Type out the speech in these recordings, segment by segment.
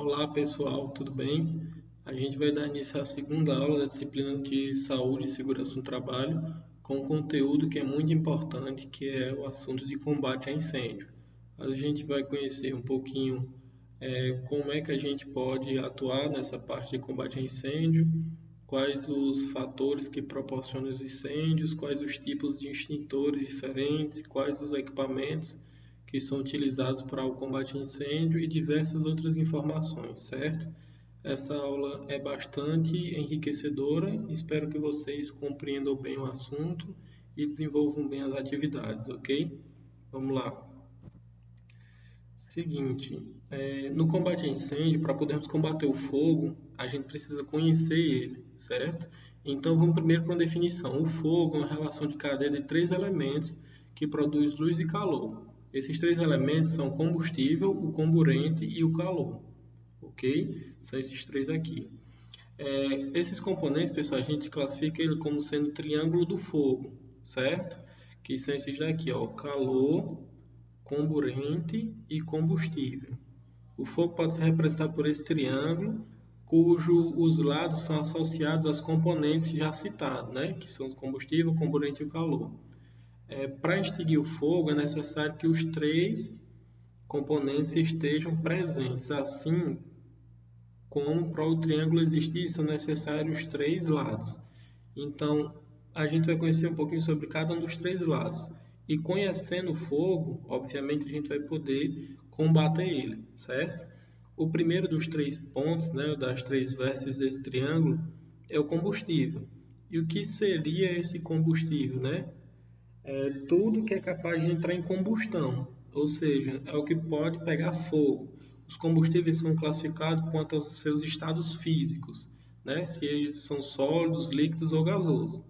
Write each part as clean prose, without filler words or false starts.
Olá pessoal, tudo bem? A gente vai dar início à segunda aula da disciplina de Saúde e Segurança no Trabalho, com um conteúdo que é muito importante, que é o assunto de combate a incêndio. A gente vai conhecer um pouquinho como é que a gente pode atuar nessa parte de combate a incêndio, quais os fatores que proporcionam os incêndios, quais os tipos de extintores diferentes, quais os equipamentos que são utilizados para o combate a incêndio e diversas outras informações, certo? Essa aula é bastante enriquecedora, espero que vocês compreendam bem o assunto e desenvolvam bem as atividades, ok? Vamos lá. Seguinte, no combate a incêndio, para podermos combater o fogo, a gente precisa conhecer ele, certo? Então vamos primeiro para uma definição. O fogo é uma relação de cadeia de três elementos que produz luz e calor. Esses três elementos são o combustível, o comburente e o calor, ok? São esses três aqui. Esses componentes, pessoal, a gente classifica ele como sendo o triângulo do fogo, certo? Que são esses daqui, ó, calor, comburente e combustível. O fogo pode ser representado por esse triângulo, cujo os lados são associados aos componentes já citados, né? Que são o combustível, o comburente e o calor. Para extinguir o fogo, é necessário que os três componentes estejam presentes. Assim, como para o triângulo existir, são necessários os três lados. Então, a gente vai conhecer um pouquinho sobre cada um dos três lados. E conhecendo o fogo, obviamente a gente vai poder combater ele, certo? O primeiro dos três pontos, né, das três vértices desse triângulo, é o combustível. E o que seria esse combustível, né? É tudo que é capaz de entrar em combustão, ou seja, é o que pode pegar fogo. Os combustíveis são classificados quanto aos seus estados físicos, né? Se eles são sólidos, líquidos ou gasosos.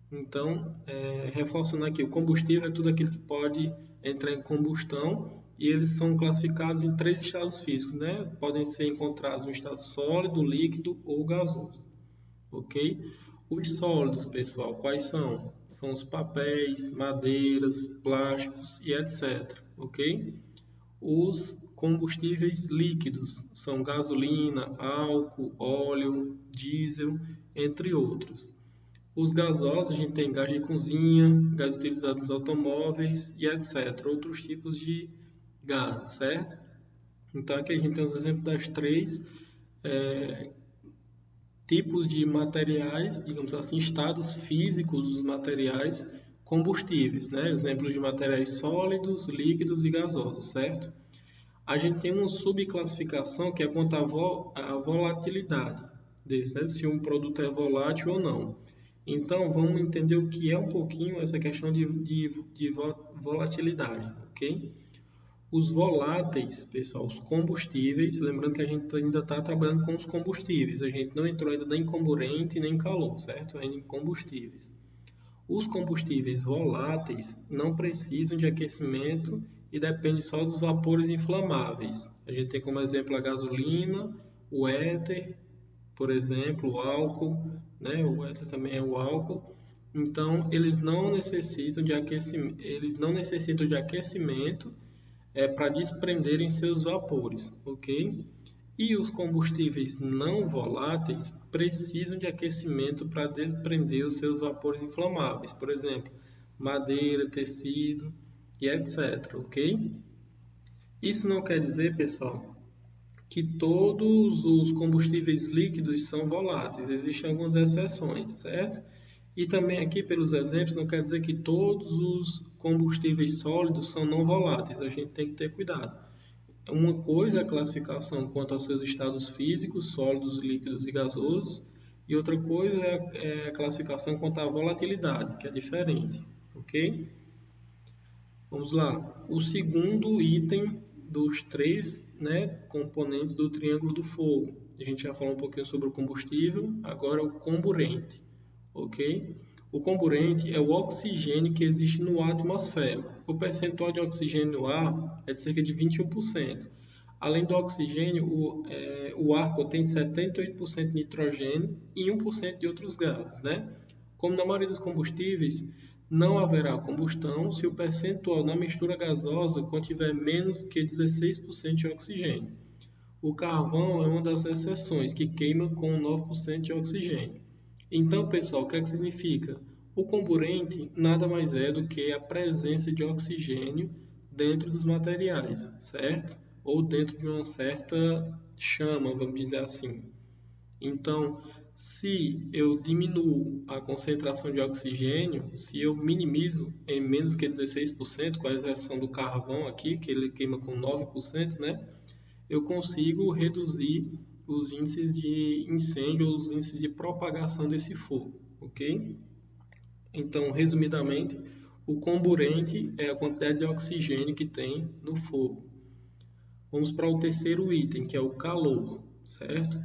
Então, reforçando aqui, o combustível é tudo aquilo que pode entrar em combustão e eles são classificados em três estados físicos, né? Podem ser encontrados no estado sólido, líquido ou gasoso, ok? Os sólidos, pessoal, quais são? São os papéis, madeiras, plásticos e etc, ok? Os combustíveis líquidos são gasolina, álcool, óleo, diesel, entre outros. Os gasosos, a gente tem gás de cozinha, gás utilizado nos automóveis e etc. Outros tipos de gases, certo? Então aqui a gente tem os exemplos das três tipos de materiais, digamos assim, estados físicos dos materiais combustíveis, né? Exemplos de materiais sólidos, líquidos e gasosos, certo? A gente tem uma subclassificação que é quanto à volatilidade desse, né? Se um produto é volátil ou não. Então, vamos entender o que é um pouquinho essa questão de volatilidade, ok? Os voláteis, pessoal, os combustíveis, lembrando que a gente ainda está trabalhando com os combustíveis, a gente não entrou ainda nem em comburente nem em calor, certo? Ainda em combustíveis. Os combustíveis voláteis não precisam de aquecimento e dependem só dos vapores inflamáveis. A gente tem como exemplo a gasolina, o éter, por exemplo, o álcool, né? O éter também é o álcool. Então, eles não necessitam de aquecimento para desprenderem seus vapores, ok? E os combustíveis não voláteis precisam de aquecimento para desprender os seus vapores inflamáveis, por exemplo, madeira, tecido e etc, ok? Isso não quer dizer, pessoal, que todos os combustíveis líquidos são voláteis, existem algumas exceções, certo? E também aqui, pelos exemplos, não quer dizer que todos os combustíveis sólidos são não voláteis, a gente tem que ter cuidado. Uma coisa é a classificação quanto aos seus estados físicos, sólidos, líquidos e gasosos, e outra coisa é a classificação quanto à volatilidade, que é diferente, ok? Vamos lá. O segundo item dos três, né, componentes do triângulo do fogo. A gente já falou um pouquinho sobre o combustível, agora é o comburente, ok? O comburente é o oxigênio que existe no ar atmosférico. O percentual de oxigênio no ar é de cerca de 21%. Além do oxigênio, o ar contém 78% de nitrogênio e 1% de outros gases, né? Como na maioria dos combustíveis, não haverá combustão se o percentual na mistura gasosa contiver menos que 16% de oxigênio. O carvão é uma das exceções que queima com 9% de oxigênio. Então, pessoal, o que é que significa? O comburente nada mais é do que a presença de oxigênio dentro dos materiais, certo? Ou dentro de uma certa chama, vamos dizer assim. Então, se eu diminuo a concentração de oxigênio, se eu minimizo em menos que 16%, com a exceção do carvão aqui, que ele queima com 9%, né? Eu consigo reduzir os índices de incêndio ou os índices de propagação desse fogo, ok? Então, resumidamente, o comburente é a quantidade de oxigênio que tem no fogo. Vamos para o terceiro item, que é o calor, certo?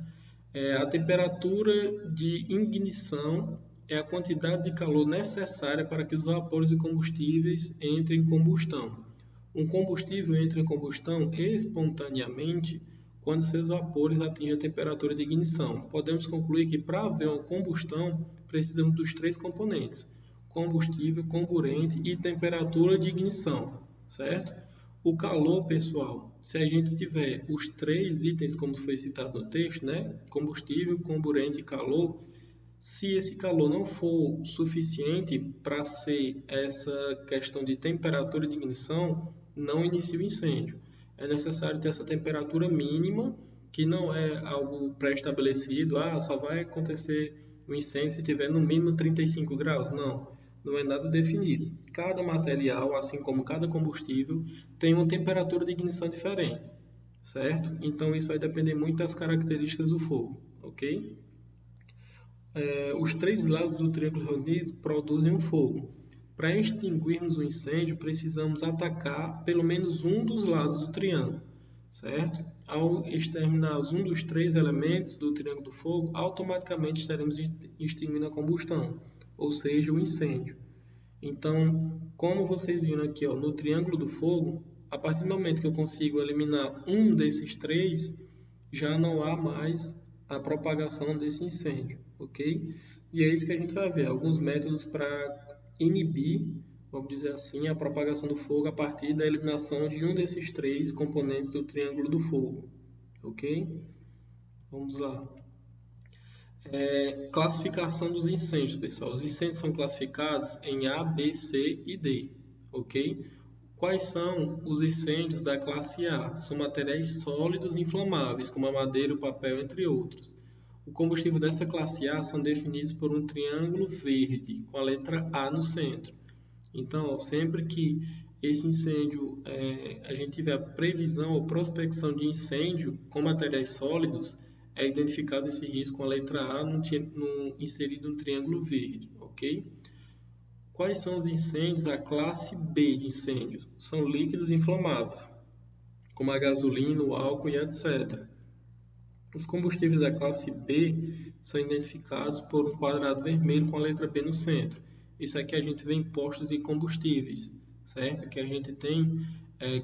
A temperatura de ignição é a quantidade de calor necessária para que os vapores de combustíveis entrem em combustão. Um combustível entra em combustão espontaneamente quando seus vapores atingem a temperatura de ignição. Podemos concluir que para haver uma combustão, precisamos dos três componentes: combustível, comburente e temperatura de ignição, certo? O calor, pessoal, se a gente tiver os três itens, como foi citado no texto, né? Combustível, comburente e calor, se esse calor não for suficiente para ser essa questão de temperatura de ignição, não inicia o incêndio. É necessário ter essa temperatura mínima, que não é algo pré-estabelecido, só vai acontecer o incêndio se tiver no mínimo 35 graus. Não é nada definido. Cada material, assim como cada combustível, tem uma temperatura de ignição diferente, certo? Então isso vai depender muito das características do fogo, ok? Os três lados do triângulo reunido produzem um fogo. Para extinguirmos o incêndio, precisamos atacar pelo menos um dos lados do triângulo, certo? Ao exterminar um dos três elementos do triângulo do fogo, automaticamente estaremos extinguindo a combustão, ou seja, o incêndio. Então, como vocês viram aqui, no triângulo do fogo, a partir do momento que eu consigo eliminar um desses três, já não há mais a propagação desse incêndio, ok? E é isso que a gente vai ver, alguns métodos para inibir, vamos dizer assim, a propagação do fogo a partir da eliminação de um desses três componentes do triângulo do fogo, ok? Vamos lá. Classificação dos incêndios, pessoal. Os incêndios são classificados em A, B, C e D, ok? Quais são os incêndios da classe A? São materiais sólidos e inflamáveis, como a madeira, o papel, entre outros. O combustível dessa classe A são definidos por um triângulo verde, com a letra A no centro. Então, sempre que esse incêndio, a gente tiver a previsão ou prospecção de incêndio com materiais sólidos, é identificado esse risco com a letra A inserido no triângulo verde, ok? Quais são os incêndios da classe B de incêndios? São líquidos inflamáveis, como a gasolina, o álcool e etc. Os combustíveis da classe B são identificados por um quadrado vermelho com a letra B no centro. Isso aqui a gente vê em postos de combustíveis, certo? Que a gente tem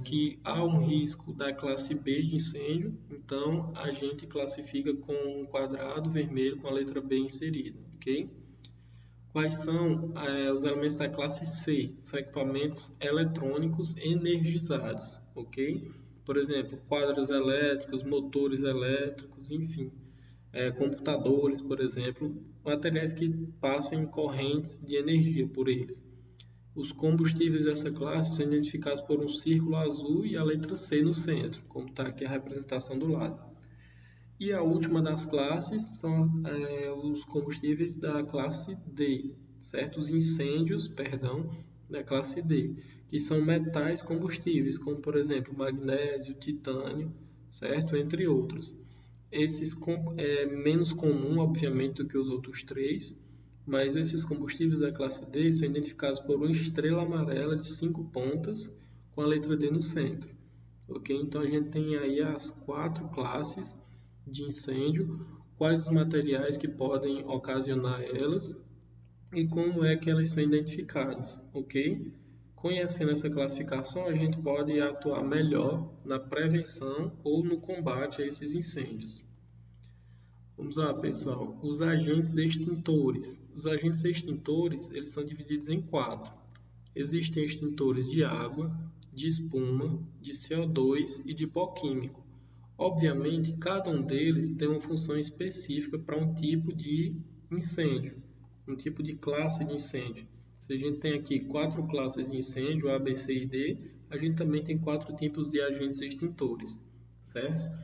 que há um risco da classe B de incêndio, então a gente classifica com um quadrado vermelho com a letra B inserida, ok? Quais são os elementos da classe C? São equipamentos eletrônicos energizados, ok? Por exemplo, quadros elétricos, motores elétricos, enfim, computadores, por exemplo, materiais que passam correntes de energia por eles. Os combustíveis dessa classe são identificados por um círculo azul e a letra C no centro, como está aqui a representação do lado. E a última das classes são os combustíveis da classe D, certo? Os incêndios, da classe D, que são metais combustíveis, como por exemplo magnésio, titânio, certo? Entre outros. Esses é menos comum, obviamente, do que os outros três, mas esses combustíveis da classe D são identificados por uma estrela amarela de 5 pontas com a letra D no centro. Ok? Então a gente tem aí as 4 classes de incêndio, quais os materiais que podem ocasionar elas e como é que elas são identificadas, ok? Conhecendo essa classificação, a gente pode atuar melhor na prevenção ou no combate a esses incêndios. Vamos lá, pessoal. Os agentes extintores. Os agentes extintores, eles são divididos em 4. Existem extintores de água, de espuma, de CO2 e de pó químico. Obviamente, cada um deles tem uma função específica para um tipo de incêndio, um tipo de classe de incêndio. Se a gente tem aqui 4 classes de incêndio, A, B, C e D, a gente também tem 4 tipos de agentes extintores, certo?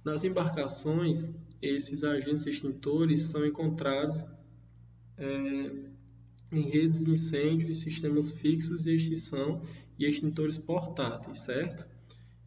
Nas embarcações, esses agentes extintores são encontrados em redes de incêndio e sistemas fixos de extinção e extintores portáteis, certo?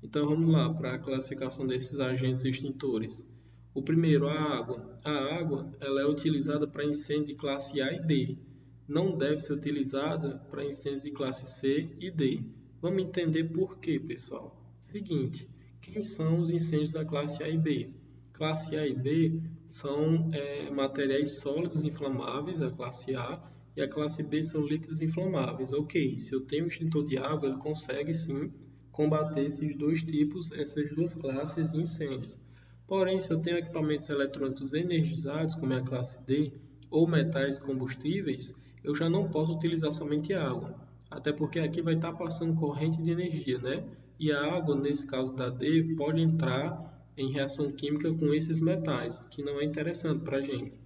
Então vamos lá para a classificação desses agentes extintores. O primeiro, a água. A água ela é utilizada para incêndio de classe A e B. Não deve ser utilizada para incêndios de classe C e D. Vamos entender por quê, pessoal. Seguinte, quem são os incêndios da classe A e B? Classe A e B são materiais sólidos inflamáveis, a classe A, e a classe B são líquidos inflamáveis. Ok, se eu tenho um extintor de água, ele consegue sim combater esses dois tipos, essas duas classes de incêndios. Porém, se eu tenho equipamentos eletrônicos energizados, como é a classe D, ou metais combustíveis, eu já não posso utilizar somente água, até porque aqui vai estar passando corrente de energia, né? E a água, nesse caso da D, pode entrar em reação química com esses metais, que não é interessante para a gente.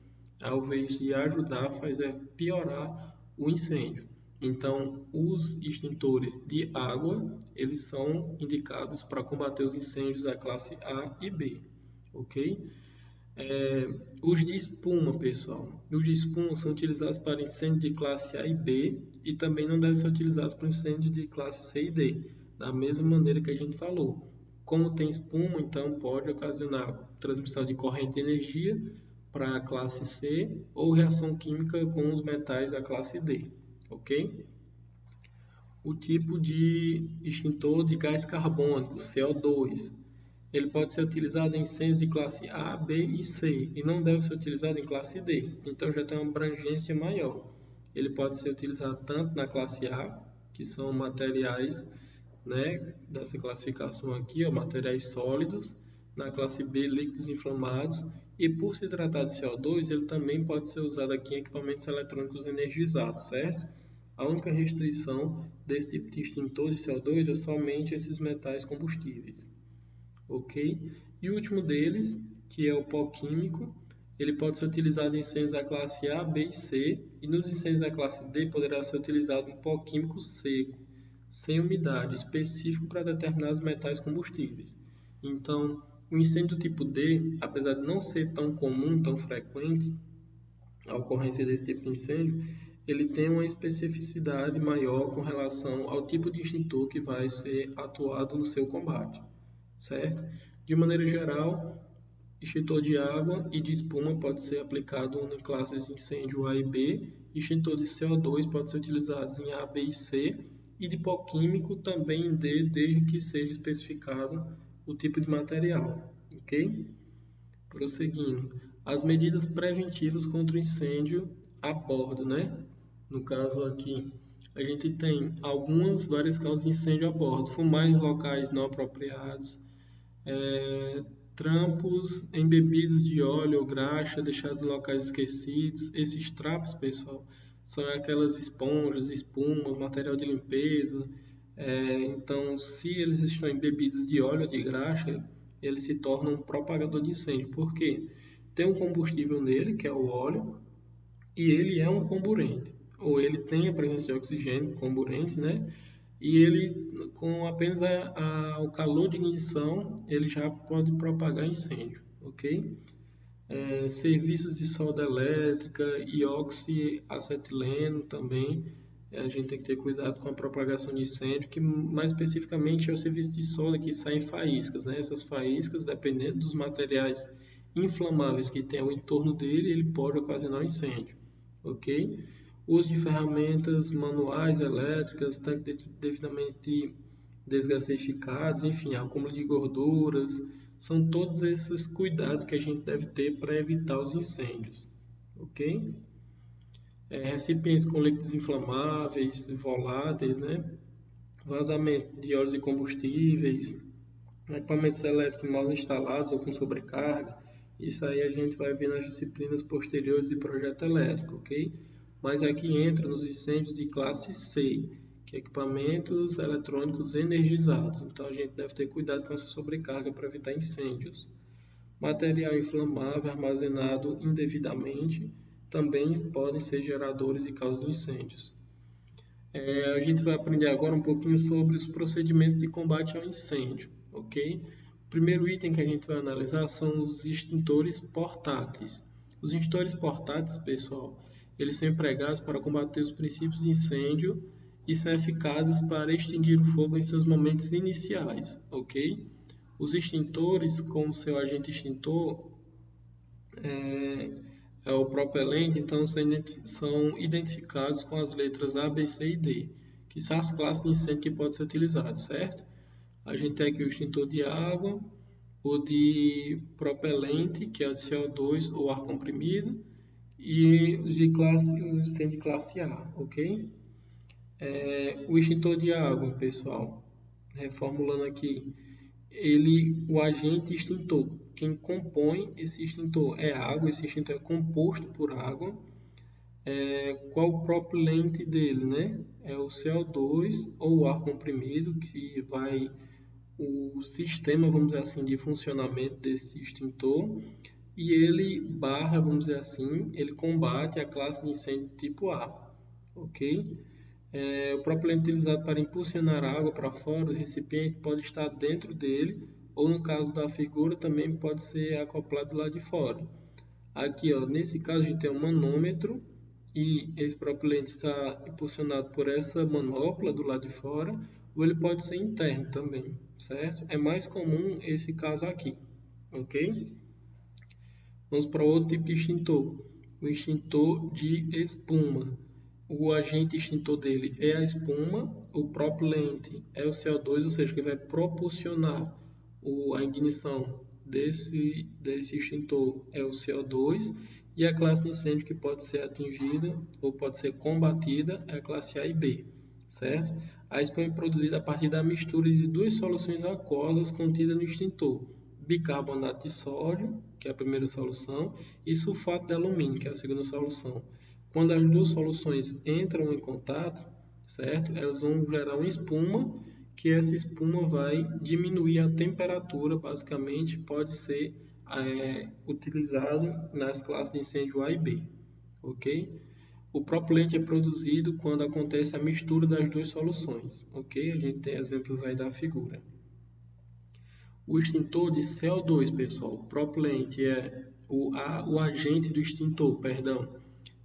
Ao invés de ajudar, faz piorar o incêndio. Então, os extintores de água, eles são indicados para combater os incêndios da classe A e B, ok? Os de espuma, pessoal. Os de espuma são utilizados para incêndio de classe A e B e também não devem ser utilizados para incêndio de classe C e D, da mesma maneira que a gente falou. Como tem espuma, então pode ocasionar transmissão de corrente de energia para a classe C ou reação química com os metais da classe D, ok? O tipo de extintor de gás carbônico, CO2. Ele pode ser utilizado em incêndios de classe A, B e C e não deve ser utilizado em classe D, então já tem uma abrangência maior. Ele pode ser utilizado tanto na classe A, que são materiais, né, dessa classificação aqui, ó, materiais sólidos, na classe B, líquidos inflamados, e por se tratar de CO2, ele também pode ser usado aqui em equipamentos eletrônicos energizados, certo? A única restrição desse tipo de extintor de CO2 é somente esses metais combustíveis, ok? E o último deles, que é o pó químico, ele pode ser utilizado em incêndios da classe A, B e C, e nos incêndios da classe D poderá ser utilizado um pó químico seco, sem umidade, específico para determinados metais combustíveis. Então, o incêndio do tipo D, apesar de não ser tão comum, tão frequente, a ocorrência desse tipo de incêndio, ele tem uma especificidade maior com relação ao tipo de extintor que vai ser atuado no seu combate, certo? De maneira geral, extintor de água e de espuma pode ser aplicado em classes de incêndio A e B, extintor de CO2 pode ser utilizado em A, B e C, e de pó químico também em D, desde que seja especificado o tipo de material, ok? Prosseguindo, as medidas preventivas contra o incêndio a bordo, né? No caso aqui, a gente tem várias causas de incêndio a bordo, fumar em locais não apropriados, trampos embebidos de óleo ou graxa deixados em locais esquecidos. Esses trapos, pessoal, são aquelas esponjas, espumas, material de limpeza. Então, se eles estão embebidos de óleo ou de graxa, ele se torna um propagador de incêndio. Por quê? Tem um combustível nele, que é o óleo, e ele é um comburente, ou ele tem a presença de oxigênio, comburente, né? E ele, com apenas o calor de ignição, ele já pode propagar incêndio, ok? Serviços de solda elétrica e oxiacetileno também, a gente tem que ter cuidado com a propagação de incêndio, que mais especificamente é o serviço de solda que sai em faíscas, né? Essas faíscas, dependendo dos materiais inflamáveis que tem ao entorno dele, ele pode ocasionar um incêndio, ok? Uso de ferramentas manuais, elétricas, tanques devidamente desgasificados, enfim, acúmulo de gorduras, são todos esses cuidados que a gente deve ter para evitar os incêndios, ok? Recipientes com líquidos inflamáveis, voláteis, né? Vazamento de óleos e combustíveis, equipamentos elétricos mal instalados ou com sobrecarga. Isso aí a gente vai ver nas disciplinas posteriores de projeto elétrico, ok? Mas aqui entra nos incêndios de classe C, que é equipamentos eletrônicos energizados. Então a gente deve ter cuidado com essa sobrecarga para evitar incêndios. Material inflamável armazenado indevidamente também podem ser geradores e causas de incêndios. A gente vai aprender agora um pouquinho sobre os procedimentos de combate ao incêndio, ok? O primeiro item que a gente vai analisar são os extintores portáteis. Os extintores portáteis, pessoal, eles são empregados para combater os princípios de incêndio e são eficazes para extinguir o fogo em seus momentos iniciais, ok? Os extintores, com seu agente extintor, é o propelente, então são identificados com as letras A, B, C e D, que são as classes de incêndio que podem ser utilizadas, certo? A gente tem aqui o extintor de água, o de propelente, que é o de CO2 ou ar comprimido, e o incêndio de classe A, ok? O extintor de água, pessoal, reformulando aqui, o agente extintor, quem compõe esse extintor é água, esse extintor é composto por água. Qual o propelente dele, né? É o CO2 ou o ar comprimido, que vai o sistema, vamos dizer assim, de funcionamento desse extintor, e ele vamos dizer assim, ele combate a classe de incêndio tipo A, ok? O propelente utilizado para impulsionar a água para fora do recipiente pode estar dentro dele, ou no caso da figura também pode ser acoplado lá de fora. Aqui, ó, nesse caso, a gente tem um manômetro e esse propelente está impulsionado por essa manopla do lado de fora, ou ele pode ser interno também, certo? É mais comum esse caso aqui, ok? Vamos para outro tipo de extintor, o extintor de espuma. O agente extintor dele é a espuma, o propelente é o CO2, ou seja, que vai propulsionar a ignição desse extintor é o CO2, e a classe de incêndio que pode ser atingida ou pode ser combatida é a classe A e B, certo? A espuma é produzida a partir da mistura de duas soluções aquosas contidas no extintor, bicarbonato de sódio, que é a primeira solução, e sulfato de alumínio, que é a segunda solução. Quando as duas soluções entram em contato, certo? Elas vão gerar uma espuma, que essa espuma vai diminuir a temperatura, basicamente, pode ser utilizado nas classes de incêndio A e B, ok? O propelente é produzido quando acontece a mistura das duas soluções, ok? A gente tem exemplos aí da figura. O extintor de CO2, pessoal, o propelente é o agente do extintor, perdão,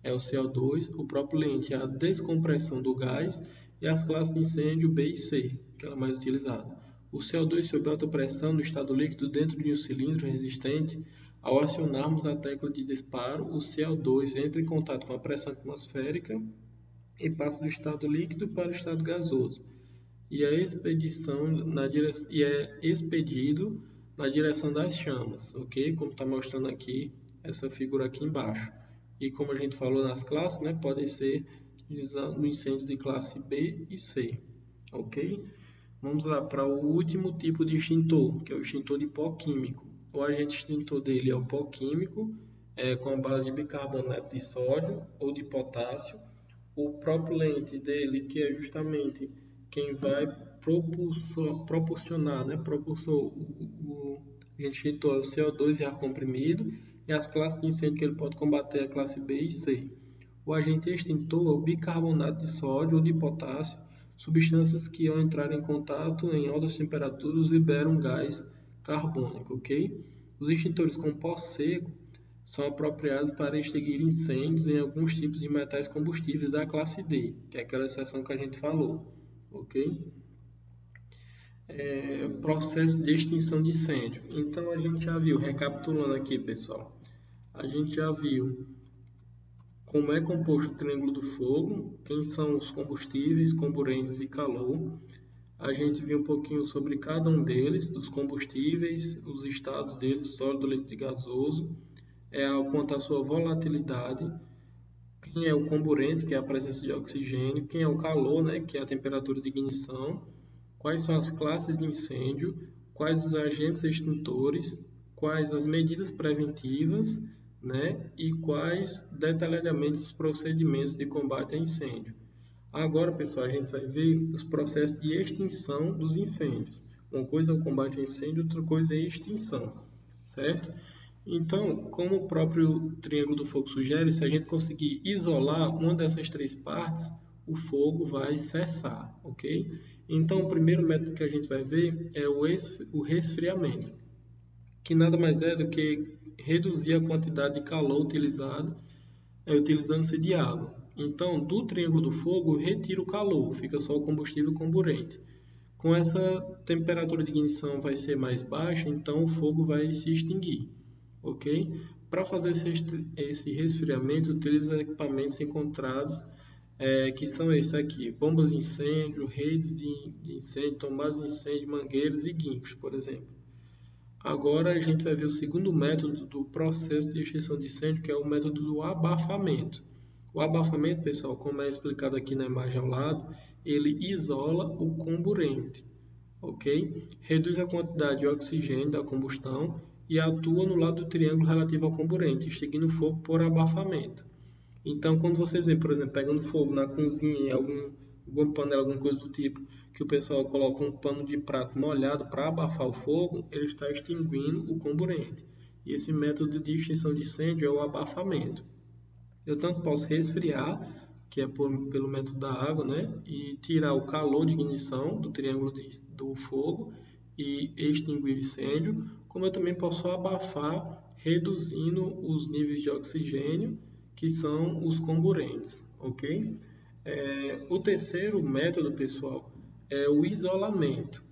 é o CO2, o propelente é a descompressão do gás e as classes de incêndio B e C, que é a mais utilizada. O CO2 sob alta pressão no estado líquido dentro de um cilindro resistente, ao acionarmos a tecla de disparo, o CO2 entra em contato com a pressão atmosférica e passa do estado líquido para o estado gasoso. E é expedido na direção das chamas, ok? Como está mostrando aqui, essa figura aqui embaixo. E como a gente falou nas classes, né, podem ser no incêndio de classe B e C, ok? Vamos lá para o último tipo de extintor, que é o extintor de pó químico. O agente extintor dele é o pó químico, com a base de bicarbonato de sódio ou de potássio. O propelente dele, que é justamente quem vai proporcionar, né, o agente extintor é o CO2 e ar comprimido, e as classes de incêndio que ele pode combater é a classe B e C. O agente extintor é o bicarbonato de sódio ou de potássio, substâncias que ao entrar em contato em altas temperaturas liberam gás carbônico, ok? Os extintores com pó seco são apropriados para extinguir incêndios em alguns tipos de metais combustíveis da classe D, que é aquela seção que a gente falou, ok? Processo de extinção de incêndio. Então a gente já viu, recapitulando aqui, pessoal, a gente já viu como é composto o triângulo do fogo, quem são os combustíveis, comburentes e calor. A gente viu um pouquinho sobre cada um deles, dos combustíveis, os estados deles, sólido, líquido e gasoso, quanto à sua volatilidade, quem é o comburente, que é a presença de oxigênio, quem é o calor, né, que é a temperatura de ignição, quais são as classes de incêndio, quais os agentes extintores, quais as medidas preventivas, né, e quais detalhadamente os procedimentos de combate a incêndio. Agora, pessoal, a gente vai ver os processos de extinção dos incêndios. Uma coisa é o combate a incêndio, outra coisa é a extinção, certo? Então, como o próprio Triângulo do Fogo sugere, se a gente conseguir isolar uma dessas três partes, o fogo vai cessar, ok? Então, o primeiro método que a gente vai ver é o resfriamento, que nada mais é do que reduzir a quantidade de calor utilizado, utilizando-se de água. Então, do Triângulo do Fogo, retira o calor, fica só o combustível comburente. Com essa temperatura de ignição vai ser mais baixa, então o fogo vai se extinguir, ok? Para fazer esse resfriamento, utiliza os equipamentos encontrados, que são esses aqui: bombas de incêndio, redes de incêndio, tomadas de incêndio, mangueiras e guinchos, por exemplo. Agora a gente vai ver o segundo método do processo de extinção de incêndio, que é o método do abafamento. O abafamento, pessoal, como é explicado aqui na imagem ao lado, ele isola o comburente, ok? Reduz a quantidade de oxigênio da combustão e atua no lado do triângulo relativo ao comburente, extinguindo o fogo por abafamento. Então, quando vocês veem, por exemplo, pegando fogo na cozinha, em alguma panela, alguma coisa do tipo, que o pessoal coloca um pano de prato molhado para abafar o fogo, ele está extinguindo o comburente. E esse método de extinção de incêndio é o abafamento. Eu tanto posso resfriar, que é pelo método da água, né? E tirar o calor de ignição do triângulo do fogo e extinguir o incêndio, como eu também posso abafar, reduzindo os níveis de oxigênio, que são os comburentes, ok? O terceiro método, pessoal, é o isolamento,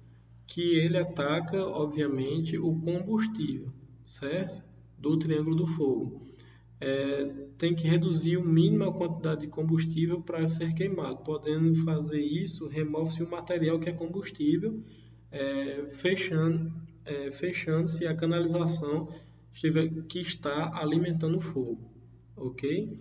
que ele ataca, obviamente, o combustível, certo? Do triângulo do fogo. Tem que reduzir o mínimo a quantidade de combustível para ser queimado. Podendo fazer isso, remove-se o material que é combustível, fechando-se a canalização que está alimentando o fogo, ok?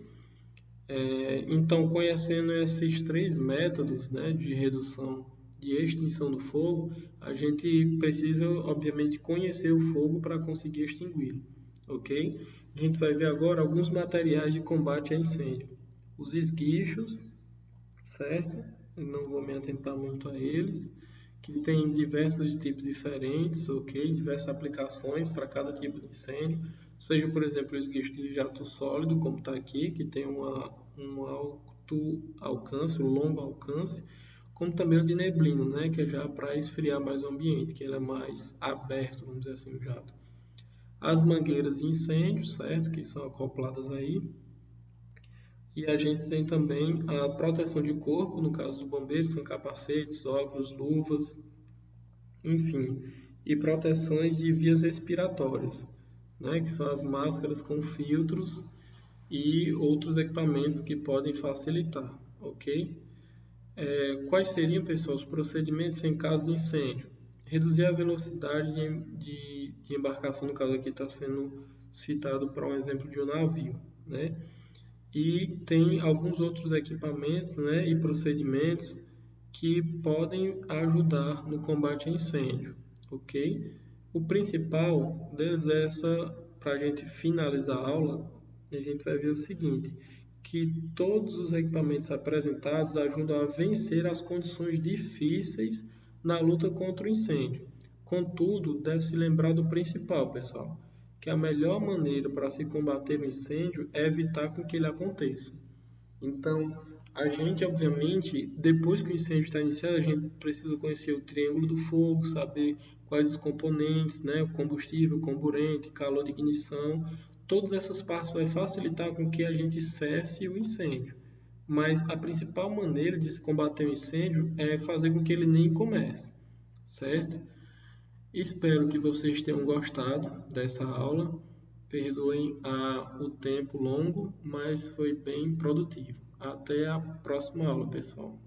Então, conhecendo esses três métodos, né, de redução de extinção do fogo, a gente precisa, obviamente, conhecer o fogo para conseguir extingui-lo, ok? A gente vai ver agora alguns materiais de combate a incêndio. Os esguichos, certo? Eu não vou me atentar muito a eles, que tem diversos tipos diferentes, ok? Diversas aplicações para cada tipo de incêndio. Seja, por exemplo, o esguicho de jato sólido, como está aqui, que tem um alto alcance, um longo alcance, como também o de neblina, né? Que é já para esfriar mais o ambiente, que ele é mais aberto, vamos dizer assim, o jato. As mangueiras de incêndio, certo? Que são acopladas aí. E a gente tem também a proteção de corpo, no caso do bombeiro, são capacetes, óculos, luvas, enfim. E proteções de vias respiratórias, né? Que são as máscaras com filtros e outros equipamentos que podem facilitar, ok? Quais seriam, pessoal, os procedimentos em caso de incêndio? Reduzir a velocidade de embarcação, no caso aqui está sendo citado para um exemplo de um navio, né? E tem alguns outros equipamentos, né, e procedimentos que podem ajudar no combate a incêndio, ok? O principal deles é para a gente finalizar a aula, a gente vai ver o seguinte, que todos os equipamentos apresentados ajudam a vencer as condições difíceis na luta contra o incêndio. Contudo, deve-se lembrar do principal, pessoal, que a melhor maneira para se combater o incêndio é evitar com que ele aconteça. Então, a gente, obviamente, depois que o incêndio está iniciado, a gente precisa conhecer o triângulo do fogo, saber quais os componentes, né, o combustível, o comburente, calor de ignição. Todas essas partes vai facilitar com que a gente cesse o incêndio. Mas a principal maneira de se combater o incêndio é fazer com que ele nem comece, certo? Espero que vocês tenham gostado dessa aula. Perdoem o tempo longo, mas foi bem produtivo. Até a próxima aula, pessoal.